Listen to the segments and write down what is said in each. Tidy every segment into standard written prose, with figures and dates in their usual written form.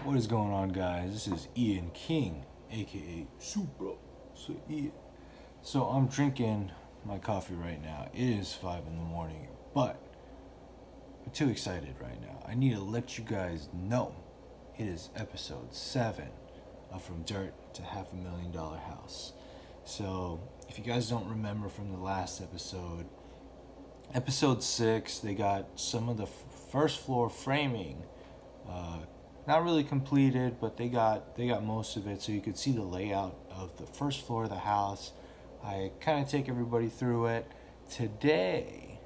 What is going on, guys? This is Ian King, aka Super Ian. So I'm drinking my coffee right now. It is 5 in the morning, but I'm too excited right now. I need to let you guys know it is episode 7 of From Dirt to $500,000 House. So if you guys don't remember from the last episode 6, they got some of the first floor framing not really completed, but they got most of it, so you could see the layout of the first floor of the house. I kind of take everybody through it. Today,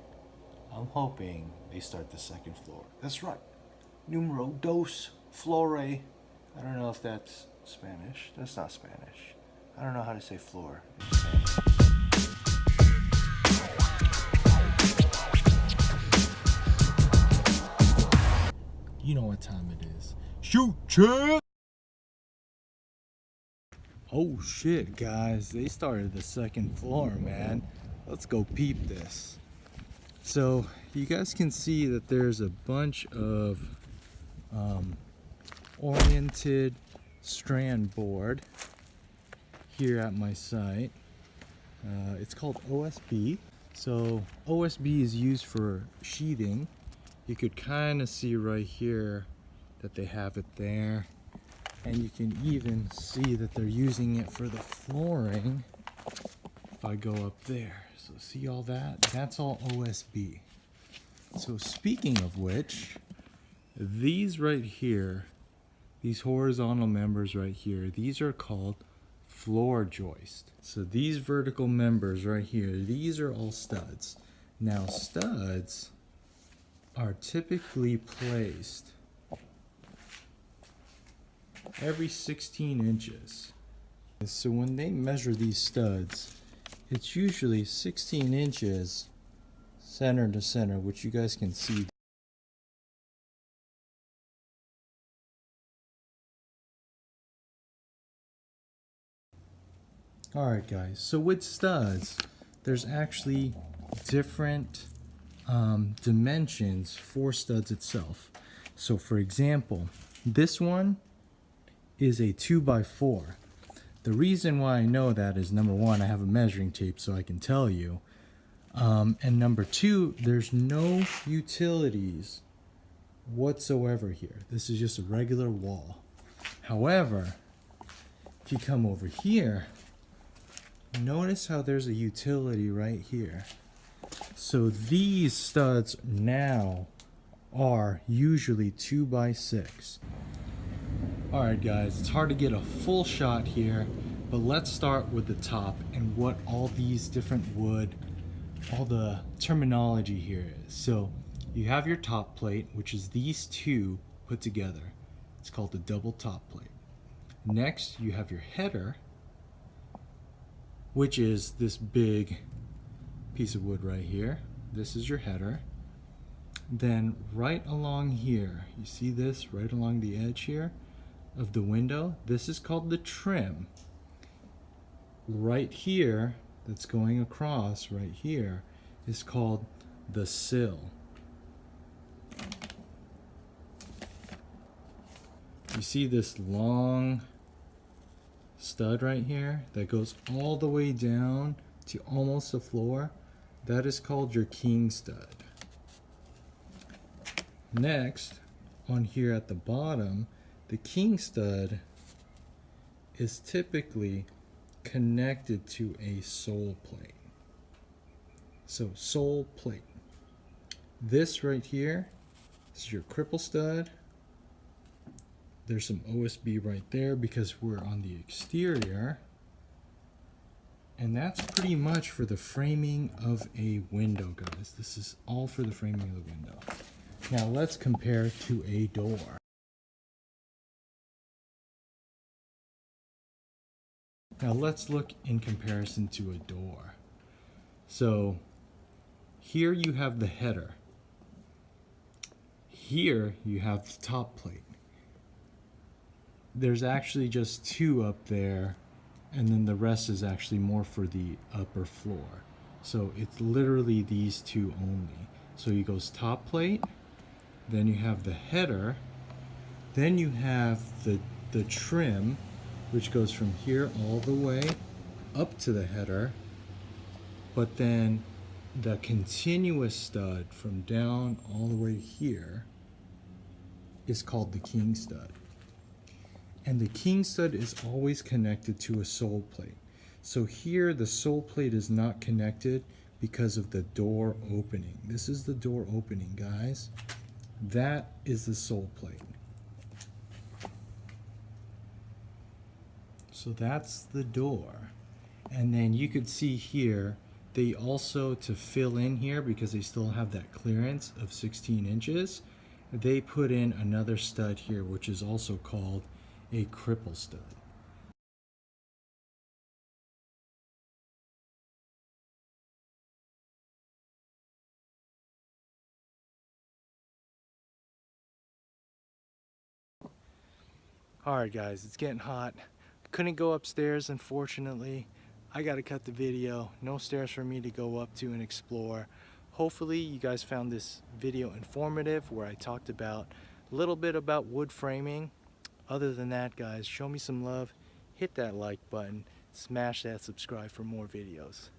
I'm hoping they start the second floor. That's right, numero dos flore. I don't know if that's Spanish. That's not Spanish. I don't know how to say floor in Spanish. You know what time it is. Shoot, check! Oh shit, guys. They started the second floor, man. Let's go peep this. So, you guys can see that there's a bunch of oriented strand board here at my site. It's called OSB. So, OSB is used for sheathing. You could kind of see right here that they have it there, and you can even see that they're using it for the flooring. If I go up there, so see all that? That's all OSB. So speaking of which, these right here, these horizontal members right here, these are called floor joist. So these vertical members right here, these are all studs. Now studs are typically placed every 16 inches. So when they measure these studs, it's usually 16 inches center to center, which you guys can see. Alright guys, so with studs, there's actually different dimensions for studs itself. So for example, this one is a 2x4. The reason why I know that is, number one, I have a measuring tape so I can tell you. And number two, there's no utilities whatsoever here. This is just a regular wall. However, if you come over here, notice how there's a utility right here. So these studs now are usually 2x6. Alright guys, it's hard to get a full shot here, but let's start with the top and what all these different wood, all the terminology here is. So you have your top plate, which is these two put together. It's called the double top plate. Next, you have your header, which is this big piece of wood right here. This is your header. Then right along here, you see this right along the edge here of the window, this is called the trim. Right here, that's going across right here, is called the sill. You see this long stud right here that goes all the way down to almost the floor? That is called your king stud. Next, on here at the bottom, the king stud is typically connected to a sole plate. So sole plate. This right here is your cripple stud. There's some OSB right there because we're on the exterior. And that's pretty much for the framing of a window, guys. This is all for the framing of the window. Now let's compare to a door. Now let's look in comparison to a door. So here you have the header. Here you have the top plate. There's actually just two up there, and then the rest is actually more for the upper floor. So it's literally these two only. So it goes top plate, then you have the header, Then you have the trim, which goes from here all the way up to the header, but then the continuous stud from down all the way here is called the king stud. And the king stud is always connected to a sole plate. So here the sole plate is not connected because of the door opening. This is the door opening, guys. That is the sole plate. So that's the door. And then you could see here, they also, to fill in here, because they still have that clearance of 16 inches, they put in another stud here, which is also called a cripple stud. Alright guys, it's getting hot. Couldn't go upstairs, unfortunately. I gotta cut the video. No stairs for me to go up to and explore. Hopefully you guys found this video informative, where I talked about a little bit about wood framing. Other than that, guys, show me some love, hit that like button, smash that subscribe for more videos.